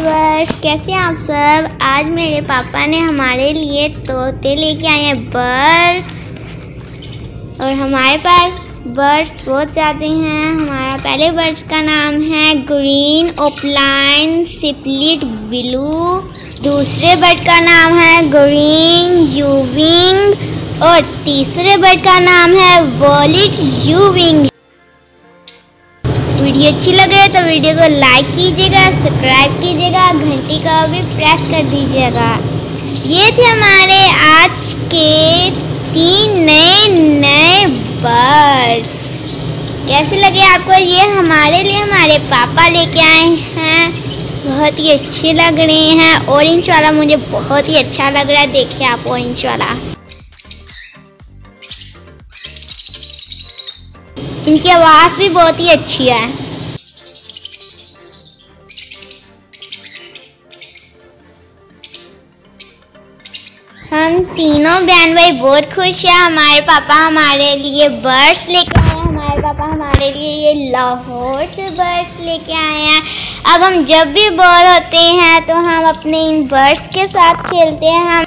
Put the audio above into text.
Viewers, कैसे हैं आप सब। आज मेरे पापा ने हमारे लिए तोते लेके आए हैं, बर्ड्स। और हमारे पास बर्ड्स बहुत ज़्यादा हैं। हमारा पहले बर्ड्स का नाम है ग्रीन ओपलाइन सिपलिट ब्लू, दूसरे बर्ड का नाम है ग्रीन यूविंग और तीसरे बर्ड का नाम है वॉलिट यूविंग। वीडियो अच्छी लगे तो वीडियो को लाइक कीजिएगा, सब्सक्राइब कीजिएगा, घंटी का भी प्रेस कर दीजिएगा। ये थे हमारे आज के 3 नए बर्ड्स। कैसे लगे आपको? ये हमारे लिए हमारे पापा लेके आए हैं। बहुत ही अच्छे लग रहे हैं। ऑरेंज वाला मुझे बहुत ही अच्छा लग रहा है। देखिए आप, ऑरेंज वाला। इनकी आवाज़ भी बहुत ही अच्छी है। हम तीनों बहन भाई बहुत खुश हैं। हमारे पापा हमारे लिए बर्ड्स लेके आए हैं। हमारे पापा हमारे लिए ये लाहौर से बर्ड्स लेके आए हैं। अब हम जब भी बोर होते हैं तो हम अपने इन बर्ड्स के साथ खेलते हैं। हम